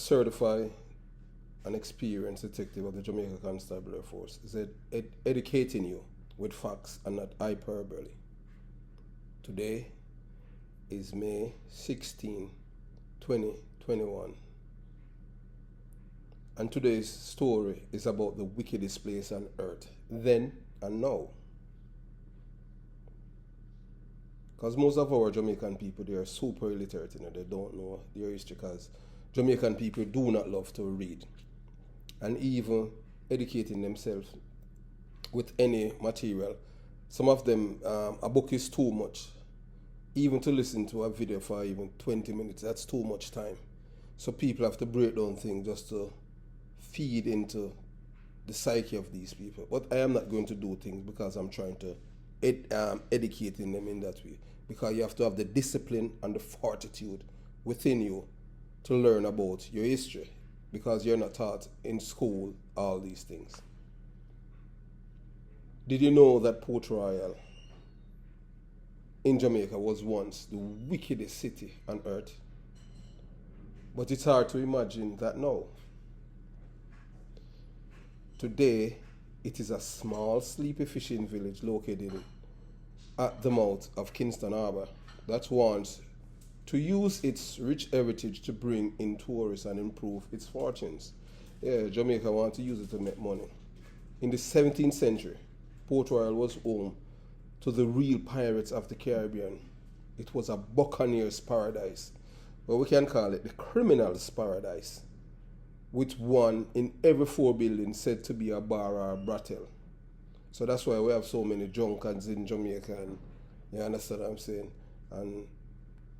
certified and experienced detective of the Jamaica Constabulary Force, is educating you with facts and not hyperbole. Today is May 16, 2021. And today's story is about the wickedest place on earth, then and now. Because most of our Jamaican people, they are super illiterate, they don't know their history, because Jamaican people do not love to read. And even educating themselves with any material, some of them, a book is too much. Even to listen to a video for even 20 minutes, that's too much time. So people have to break down things just to feed into the psyche of these people. But I am not going to do things because I'm trying to educating them in that way. Because you have to have the discipline and the fortitude within you to learn about your history, because you're not taught in school all these things. Did you know that Port Royal in Jamaica was once the wickedest city on earth? But it's hard to imagine that now. Today, it is a small, sleepy fishing village located at the mouth of Kingston Harbour that wants to use its rich heritage to bring in tourists and improve its fortunes. Yeah, Jamaica wants to use it to make money. In the 17th century, Port Royal was home to the real pirates of the Caribbean. It was a buccaneer's paradise, but we can call it the criminal's paradise, with one in every 4 buildings said to be a bar or a brothel. So that's why we have so many drunkards in Jamaica, and you understand what I'm saying? And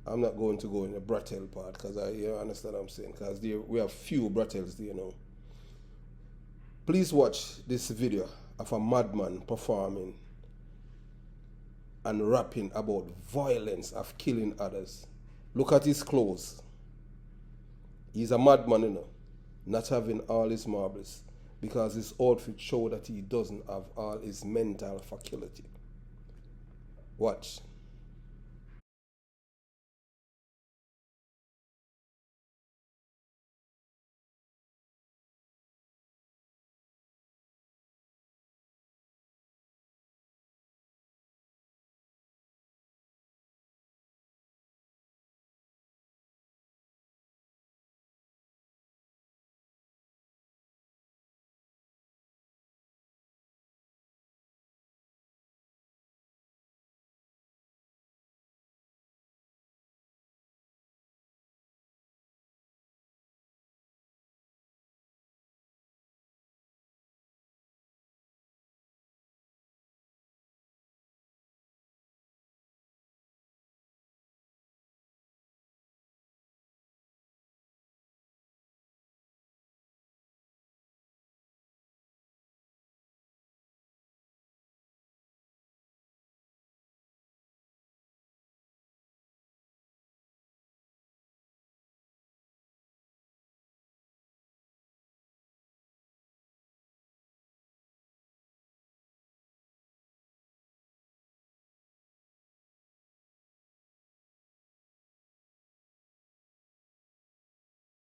I'm not going to go in the brothel part, because you understand what I'm saying, because we have few brothels there now. Please watch this video of a madman performing and rapping about violence of killing others. Look at his clothes. He's a madman, not having all his marbles, because his outfit shows that he doesn't have all his mental faculty. Watch.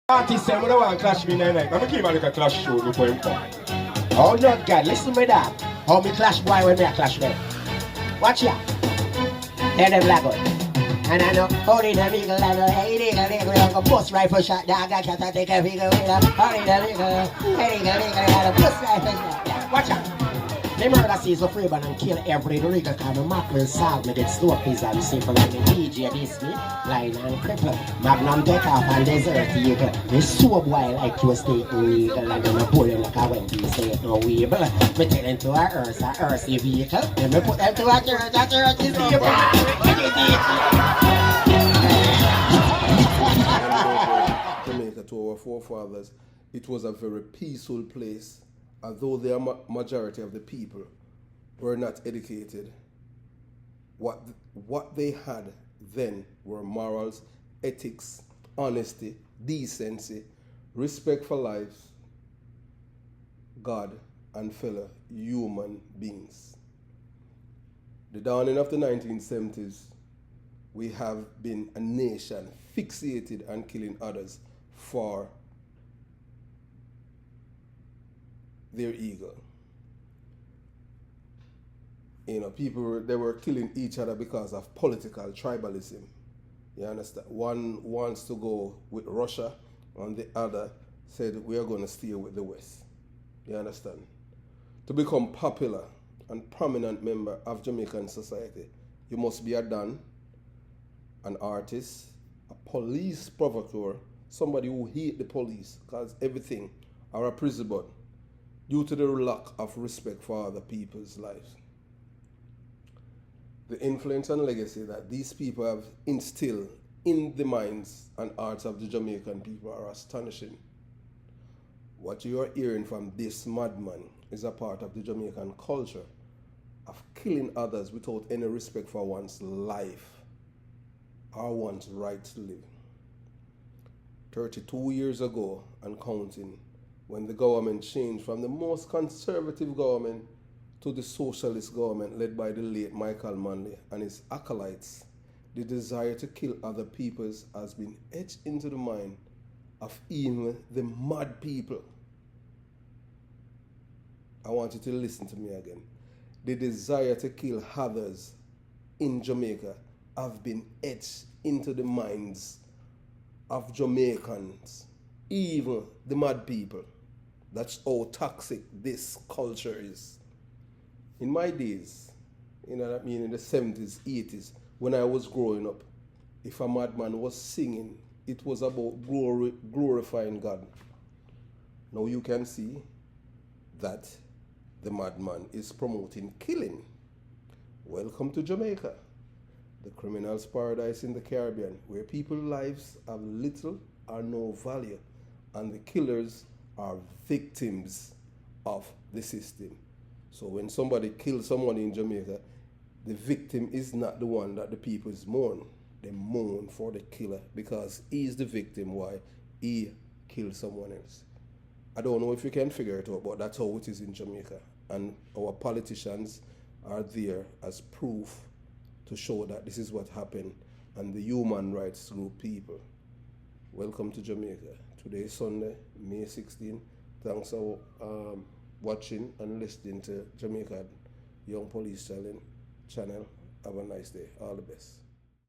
Artist say, I don't want to clash me in the night. I'm going to give him a little clash show before him come. Oh, not God. Listen to me that. How me clash boy when me a clash them. Watch ya. Tell them black out. And I know, holy the legal, I know, hey, legal, I go bust rifle shot, dog, I can't take a figure, holy the legal, hey, legal, I go bust rifle shot. Watch ya. Me murder Caesar Freeman and kill every legal kind of mackerel solve me get slow piece and simple like the DJ this me line and cripple magnum take off and desert eagle me so boy like you stay illegal and then I pull him like a Wendy say no weeble me tell him to a earthy vehicle then me put them to a church is evil. Jamaica, to our forefathers, it was a very peaceful place. Although the majority of the people were not educated, what they had then were morals, ethics, honesty, decency, respect for life, God, and fellow human beings. The dawning of the 1970s, we have been a nation fixated on killing others for their ego. You know, they were killing each other because of political tribalism. You understand? One wants to go with Russia, and the other said, we are going to stay with the West. You understand? To become popular and prominent member of Jamaican society, you must be a Don, an artist, a police provocateur, somebody who hate the police, because everything, or a prison bud, due to the lack of respect for other people's lives. The influence and legacy that these people have instilled in the minds and hearts of the Jamaican people are astonishing. What you are hearing from this madman is a part of the Jamaican culture of killing others without any respect for one's life or one's right to live. 32 years ago and counting, when the government changed from the most conservative government to the socialist government led by the late Michael Manley and his acolytes, the desire to kill other peoples has been etched into the mind of even the mad people. I want you to listen to me again. The desire to kill others in Jamaica have been etched into the minds of Jamaicans, even the mad people. That's how toxic this culture is. In my days, in the 70s, 80s, when I was growing up, if a madman was singing, it was about glorifying God. Now you can see that the madman is promoting killing. Welcome to Jamaica, the criminal's paradise in the Caribbean, where people's lives have little or no value, and the killers are victims of the system. So when somebody kills someone in Jamaica, the victim is not the one that the people mourn. They mourn for the killer because he is the victim why he killed someone else. I don't know if you can figure it out, but that's how it is in Jamaica. And our politicians are there as proof to show that this is what happened, and the human rights group people. Welcome to Jamaica. Today is Sunday, May 16. Thanks for watching and listening to Jamaica Young Police channel. Have a nice day. All the best.